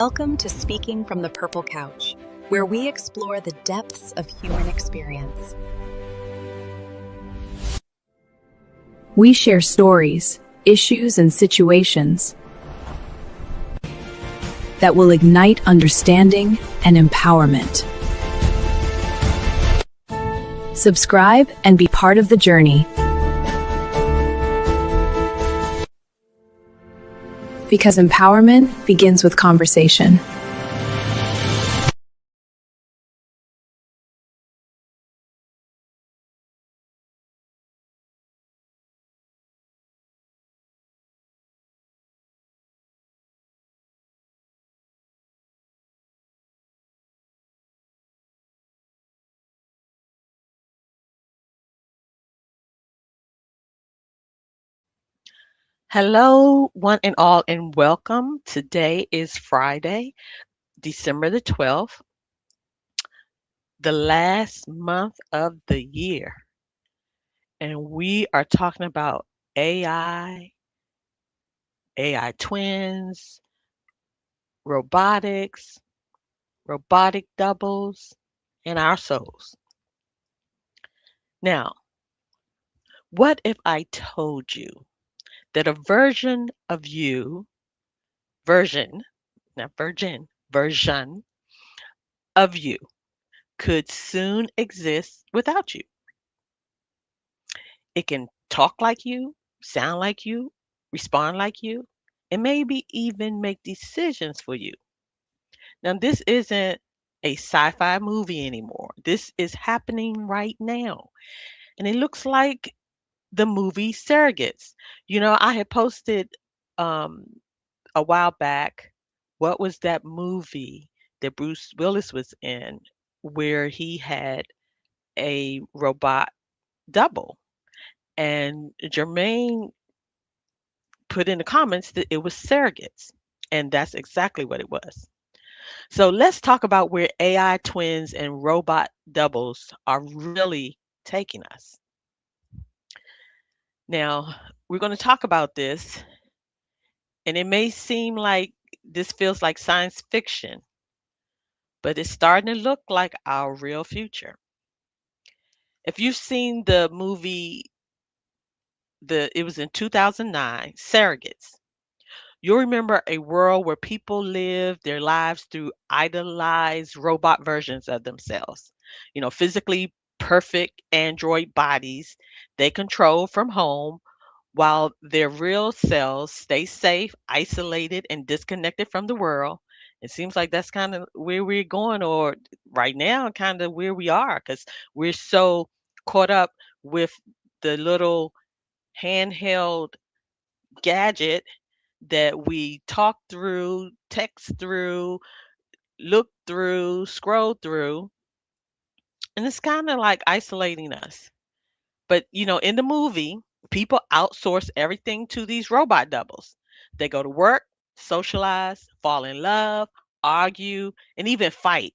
Welcome to Speaking from the Purple Couch, where we explore the depths of human experience. We share stories, issues, and situations that will ignite understanding and empowerment. Subscribe and be part of the journey. Because empowerment begins with conversation. Hello, one and all, and welcome. Today is Friday, December the 12th, the last month of the year. And we are talking about AI, AI twins, robotics, robotic doubles, and our souls. Now, what if I told you that a version of you, version, not virgin, version of you could soon exist without you? It can talk like you, sound like you, respond like you, and maybe even make decisions for you. Now, this isn't a sci fi movie anymore. This is happening right now. And it looks like the movie Surrogates. I had posted um, a while back, what was that movie that Bruce Willis was in where he had a robot double? And Jermaine put in the comments that it was surrogates. And that's exactly what it was. So let's talk about where AI twins and robot doubles are really taking us. Now, we're going to talk about this, and it may seem like this feels like science fiction, but it's starting to look like our real future. If you've seen the movie, it was in 2009, Surrogates. You'll remember a world where people live their lives through idolized robot versions of themselves. Physically perfect android bodies they control from home while their real selves stay safe, isolated, and disconnected from the world. It seems like that's kind of where we're going, or right now, kind of where we are, because we're so caught up with the little handheld gadget that we talk through, text through, look through, scroll through, and it's kind of like isolating us. But, in the movie, people outsource everything to these robot doubles. They go to work, socialize, fall in love, argue, and even fight,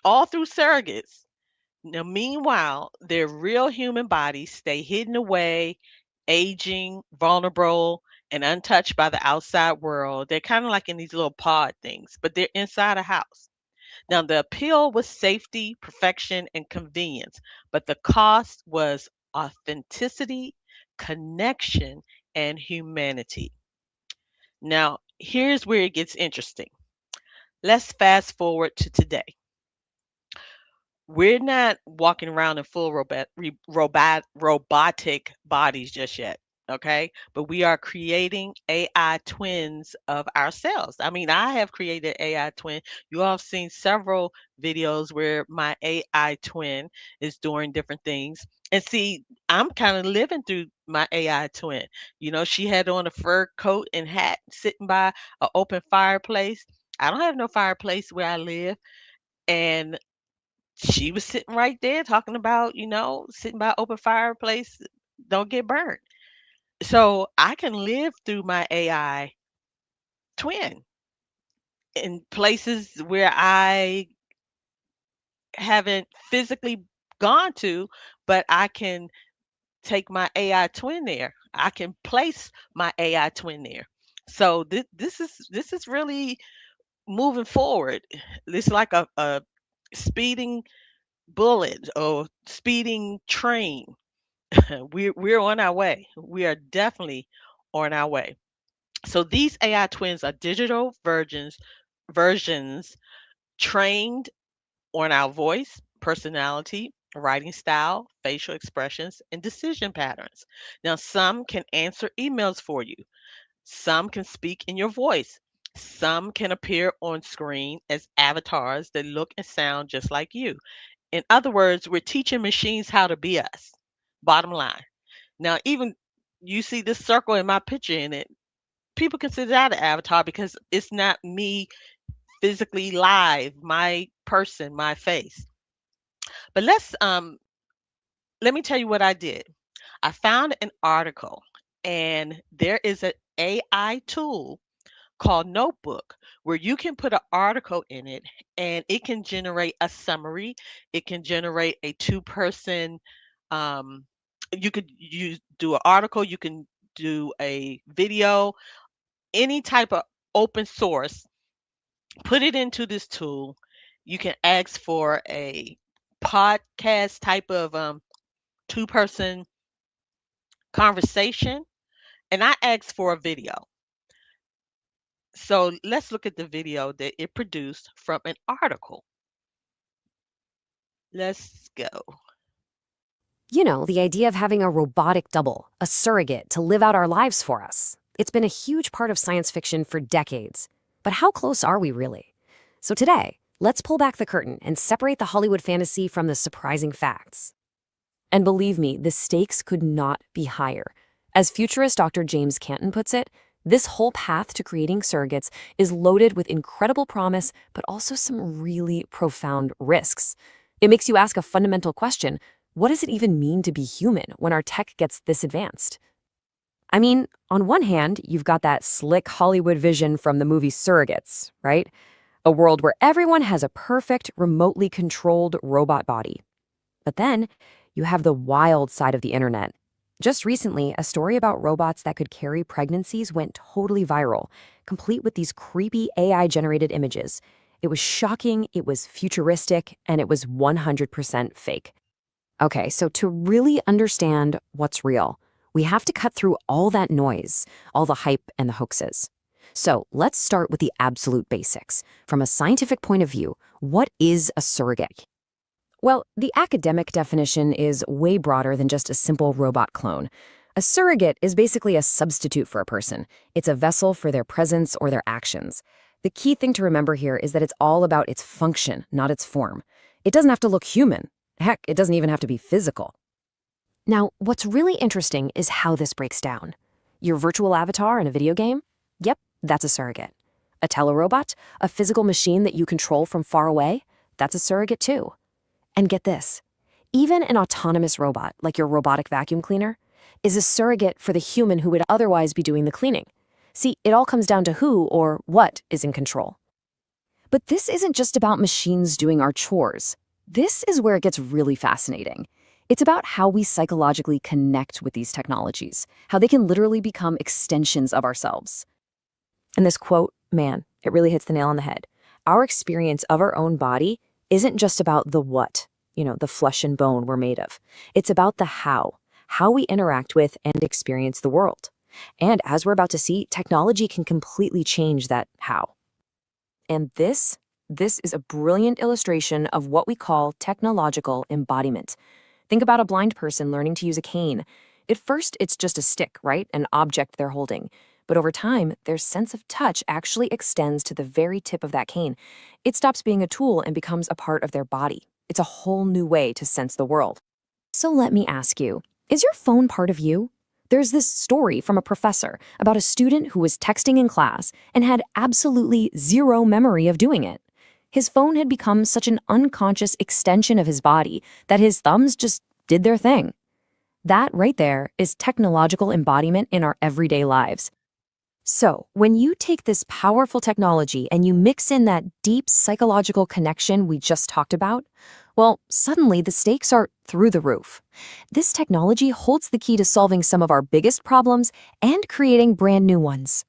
all through surrogates. Now, meanwhile, their real human bodies stay hidden away, aging, vulnerable, and untouched by the outside world. They're kind of like in these little pod things, but they're inside a house. Now, the appeal was safety, perfection, and convenience, but the cost was authenticity, connection, and humanity. Now, here's where it gets interesting. Let's fast forward to today. We're not walking around in full robotic bodies just yet, okay? But we are creating AI twins of ourselves. I mean, I have created AI twin. You all have seen several videos where my AI twin is doing different things. And see, I'm kind of living through my AI twin. She had on a fur coat and hat sitting by an open fireplace. I don't have no fireplace where I live. And she was sitting right there talking about, sitting by open fireplace, don't get burned. So I can live through my AI twin in places where I haven't physically gone to, but I can take my AI twin there. I can place my AI twin there. So this is really moving forward. It's like a speeding bullet or speeding train. We're on our way. We are definitely on our way. So these AI twins are digital versions trained on our voice, personality, writing style, facial expressions, and decision patterns. Now, some can answer emails for you. Some can speak in your voice. Some can appear on screen as avatars that look and sound just like you. In other words, we're teaching machines how to be us. Bottom line. Now, even you see this circle in my picture in it, people consider that an avatar because it's not me physically live, my person, my face. But let me tell you what I did. I found an article and there is an AI tool called Notebook where you can put an article in it and it can generate a summary. It can generate a two-person you could do an article, you can do a video, any type of open source, put it into this tool. You can ask for a podcast type of two-person conversation, and I asked for a video. So let's look at the video that it produced from an article. Let's go. You know, the idea of having a robotic double, a surrogate, to live out our lives for us. It's been a huge part of science fiction for decades. But how close are we really? So today, let's pull back the curtain and separate the Hollywood fantasy from the surprising facts. And believe me, the stakes could not be higher. As futurist Dr. James Canton puts it, this whole path to creating surrogates is loaded with incredible promise, but also some really profound risks. It makes you ask a fundamental question: what does it even mean to be human when our tech gets this advanced? I mean, on one hand, you've got that slick Hollywood vision from the movie Surrogates, right? A world where everyone has a perfect, remotely controlled robot body. But then, you have the wild side of the internet. Just recently, a story about robots that could carry pregnancies went totally viral, complete with these creepy AI-generated images. It was shocking, it was futuristic, and it was 100% fake. Okay, so to really understand what's real, we have to cut through all that noise, all the hype and the hoaxes. So let's start with the absolute basics. From a scientific point of view, what is a surrogate? Well, the academic definition is way broader than just a simple robot clone. A surrogate is basically a substitute for a person. It's a vessel for their presence or their actions. The key thing to remember here is that it's all about its function, not its form. It doesn't have to look human. Heck, it doesn't even have to be physical. Now, what's really interesting is how this breaks down. Your virtual avatar in a video game? Yep, that's a surrogate. A telerobot, a physical machine that you control from far away? That's a surrogate too. And get this, even an autonomous robot, like your robotic vacuum cleaner, is a surrogate for the human who would otherwise be doing the cleaning. See, it all comes down to who or what is in control. But this isn't just about machines doing our chores. This is where it gets really fascinating. It's about how we psychologically connect with these technologies, how they can literally become extensions of ourselves. And this quote, man, it really hits the nail on the head. Our experience of our own body isn't just about the what, the flesh and bone we're made of. It's about the how we interact with and experience the world. And as we're about to see, technology can completely change that how. And this is a brilliant illustration of what we call technological embodiment. Think about a blind person learning to use a cane. At first, it's just a stick, right? An object they're holding. But over time, their sense of touch actually extends to the very tip of that cane. It stops being a tool and becomes a part of their body. It's a whole new way to sense the world. So let me ask you, is your phone part of you? There's this story from a professor about a student who was texting in class and had absolutely zero memory of doing it. His phone had become such an unconscious extension of his body that his thumbs just did their thing. That right there is technological embodiment in our everyday lives. So, when you take this powerful technology and you mix in that deep psychological connection we just talked about, well, suddenly the stakes are through the roof. This technology holds the key to solving some of our biggest problems and creating brand new ones.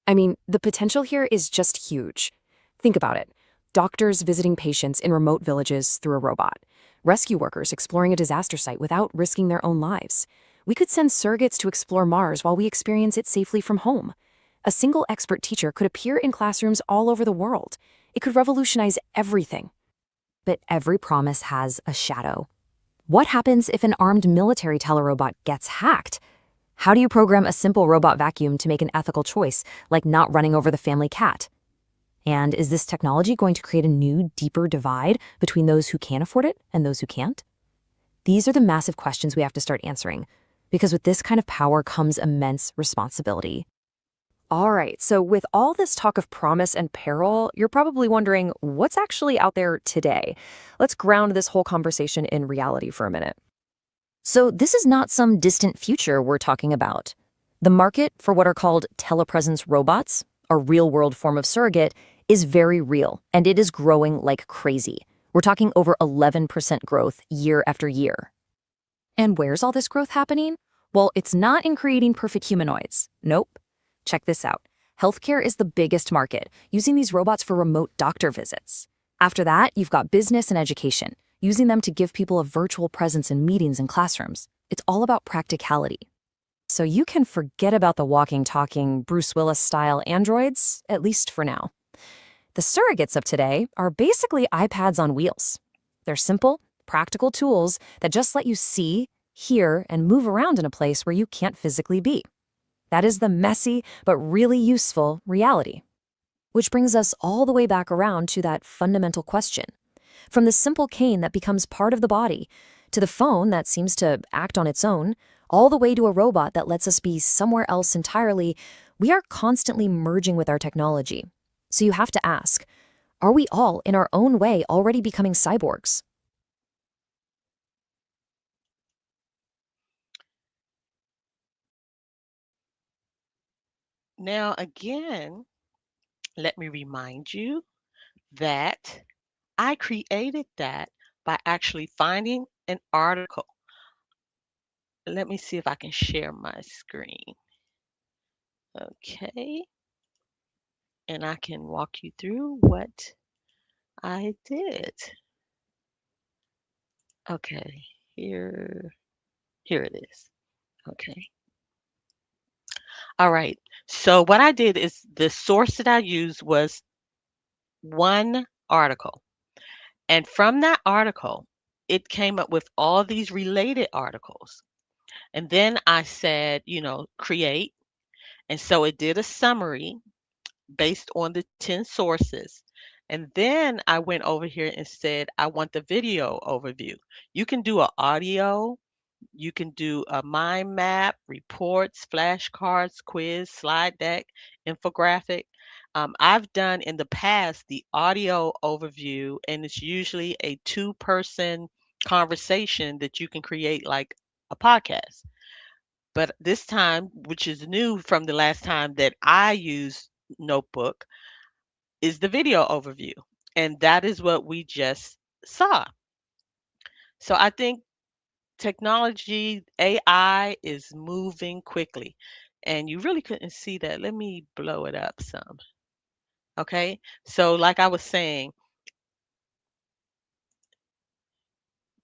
I mean, the potential here is just huge. Think about it. Doctors visiting patients in remote villages through a robot. Rescue workers exploring a disaster site without risking their own lives. We could send surrogates to explore Mars while we experience it safely from home. A single expert teacher could appear in classrooms all over the world. It could revolutionize everything. But every promise has a shadow. What happens if an armed military telerobot gets hacked? How do you program a simple robot vacuum to make an ethical choice, like not running over the family cat? And is this technology going to create a new, deeper divide between those who can afford it and those who can't? These are the massive questions we have to start answering, because with this kind of power comes immense responsibility. All right, so with all this talk of promise and peril, you're probably wondering what's actually out there today. Let's ground this whole conversation in reality for a minute. So, this is not some distant future we're talking about. The market for what are called telepresence robots, a real world form of surrogate, is very real, and it is growing like crazy. We're talking over 11% growth year after year. And where's all this growth happening? Well, it's not in creating perfect humanoids. Nope. Check this out. Healthcare is the biggest market, using these robots for remote doctor visits. After that, you've got business and education, using them to give people a virtual presence in meetings and classrooms. It's all about practicality. So you can forget about the walking, talking, Bruce Willis-style androids, at least for now. The surrogates of today are basically iPads on wheels. They're simple, practical tools that just let you see, hear, and move around in a place where you can't physically be. That is the messy but really useful reality. Which brings us all the way back around to that fundamental question. From the simple cane that becomes part of the body, to the phone that seems to act on its own, all the way to a robot that lets us be somewhere else entirely, we are constantly merging with our technology. So you have to ask, are we all, in our own way, already becoming cyborgs? Now, again, let me remind you that I created that by actually finding an article. Let me see if I can share my screen. Okay. And I can walk you through what I did. Okay. Here it is. Okay. All right. So what I did is the source that I used was one article. And from that article, it came up with all these related articles. And then I said, create. And so it did a summary based on the 10 sources. And then I went over here and said, I want the video overview. You can do an audio, you can do a mind map, reports, flashcards, quiz, slide deck, infographic. I've done in the past the audio overview, and it's usually a two-person conversation that you can create like a podcast. But this time, which is new from the last time that I used Notebook, is the video overview. And that is what we just saw. So I think technology, AI is moving quickly. And you really couldn't see that. Let me blow it up some. Okay. So, like I was saying,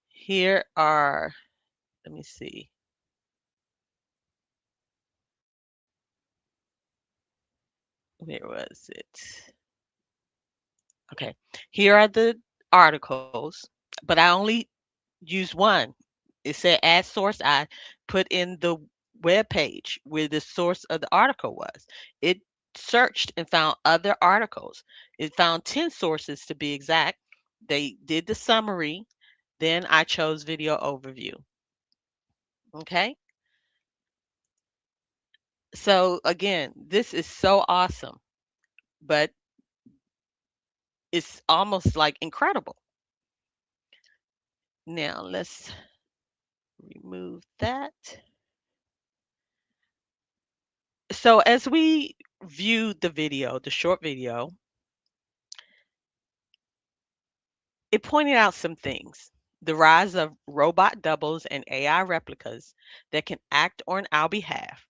here are, let me see. Where was it? Okay. Here are the articles, but I only use one. It said add source. I put in the web page where the source of the article was. It searched and found other articles. It found 10 sources to be exact. They did the summary. Then I chose video overview. Okay. So again, this is so awesome, but it's almost like incredible. Now let's remove that. So as we viewed the video, the short video, it pointed out some things. The rise of robot doubles and AI replicas that can act on our behalf.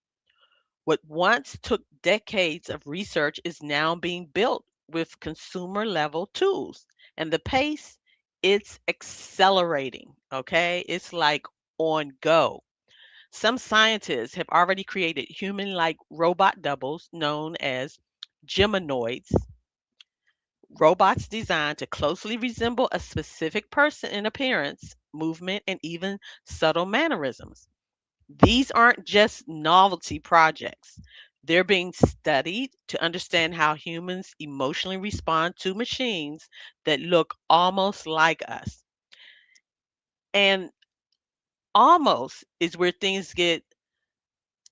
What once took decades of research is now being built with consumer level tools. And the pace, it's accelerating, okay? It's like on go. Some scientists have already created human like robot doubles known as humanoids, robots designed to closely resemble a specific person in appearance, movement, and even subtle mannerisms. These aren't just novelty projects. They're being studied to understand how humans emotionally respond to machines that look almost like us. And almost is where things get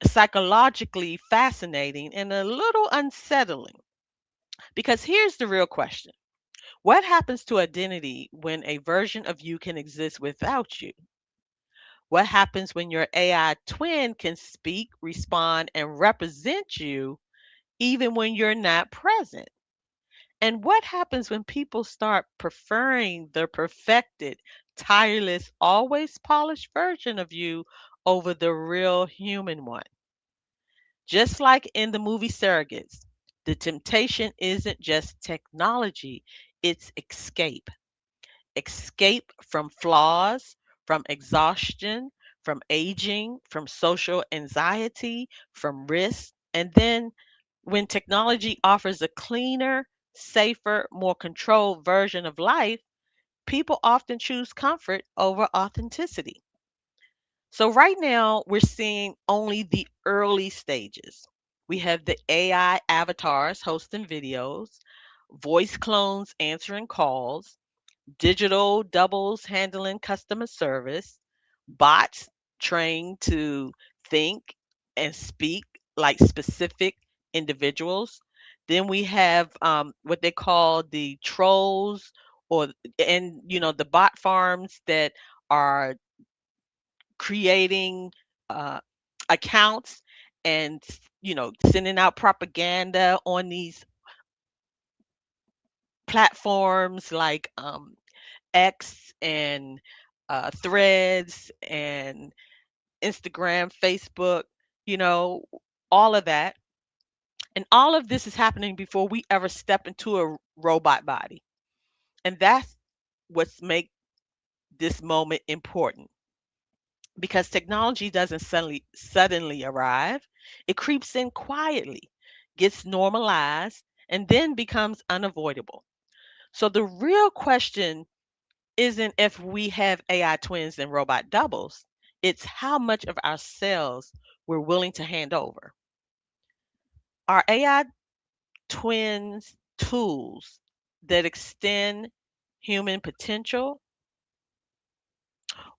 psychologically fascinating and a little unsettling. Because here's the real question: what happens to identity when a version of you can exist without you? What happens when your AI twin can speak, respond, and represent you even when you're not present? And what happens when people start preferring the perfected, tireless, always polished version of you over the real human one? Just like in the movie Surrogates, the temptation isn't just technology, it's escape. Escape from flaws, from exhaustion, from aging, from social anxiety, from risk. And then when technology offers a cleaner, safer, more controlled version of life, people often choose comfort over authenticity. So right now, we're seeing only the early stages. We have the AI avatars hosting videos, voice clones answering calls, digital doubles handling customer service, bots trained to think and speak like specific individuals. Then we have what they call the trolls, or and the bot farms that are creating uh, accounts and sending out propaganda on these platforms like X and Threads and Instagram, Facebook, you know, all of that. And all of this is happening before we ever step into a robot body. And that's what's make this moment important, because technology doesn't suddenly arrive. It creeps in quietly, gets normalized, and then becomes unavoidable. So the real question isn't if we have AI twins and robot doubles, it's how much of ourselves we're willing to hand over. Are AI twins tools that extend human potential,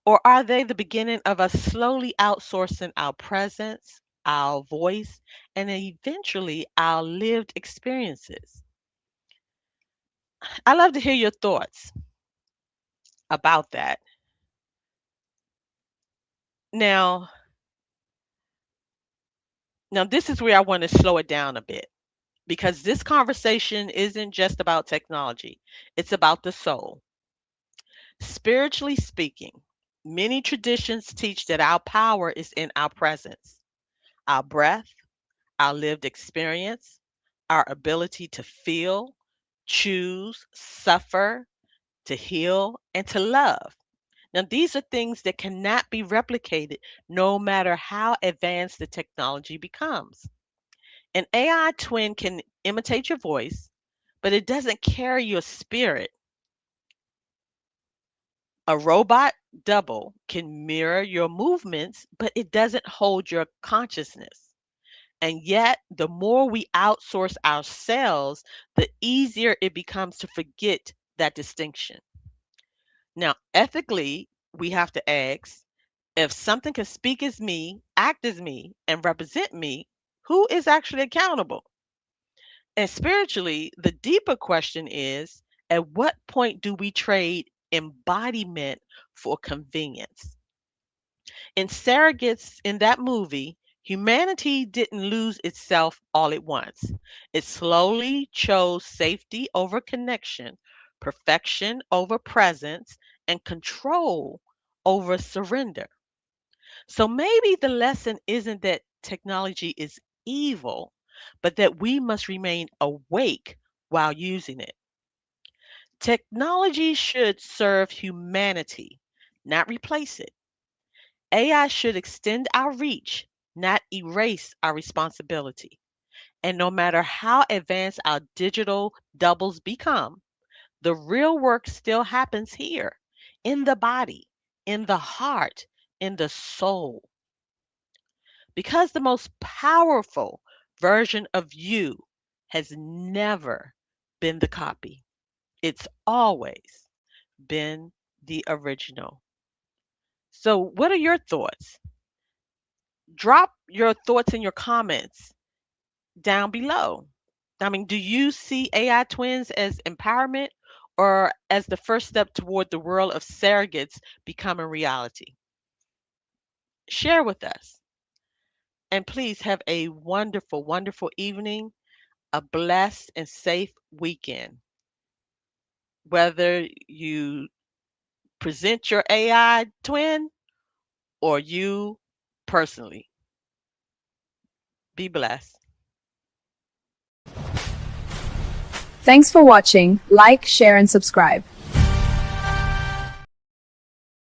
or are they the beginning of us slowly outsourcing our presence, our voice, and eventually our lived experiences? I love to hear your thoughts about that. Now, now this is where I want to slow it down a bit, because this conversation isn't just about technology. It's about the soul. Spiritually speaking, many traditions teach that our power is in our presence, our breath, our lived experience, our ability to feel, choose, suffer, to heal, and to love. Now, these are things that cannot be replicated no matter how advanced the technology becomes. An AI twin can imitate your voice, but it doesn't carry your spirit. A robot double can mirror your movements, but it doesn't hold your consciousness. And yet, the more we outsource ourselves, the easier it becomes to forget that distinction. Now, ethically, we have to ask, if something can speak as me, act as me, and represent me, who is actually accountable? And spiritually, the deeper question is, at what point do we trade embodiment for convenience? In Surrogates, in that movie, humanity didn't lose itself all at once. It slowly chose safety over connection, perfection over presence, and control over surrender. So maybe the lesson isn't that technology is evil, but that we must remain awake while using it. Technology should serve humanity, not replace it. AI should extend our reach, not erase our responsibility. And no matter how advanced our digital doubles become, the real work still happens here, in the body, in the heart, in the soul. Because the most powerful version of you has never been the copy, it's always been the original. So, what are your thoughts? Drop your thoughts in your comments down below. I mean, do you see AI twins as empowerment or as the first step toward the world of surrogates becoming reality? Share with us. And please have a wonderful, wonderful evening, a blessed and safe weekend. Whether you present your AI twin or you personally, be blessed. Thanks for watching. Like, share, and subscribe.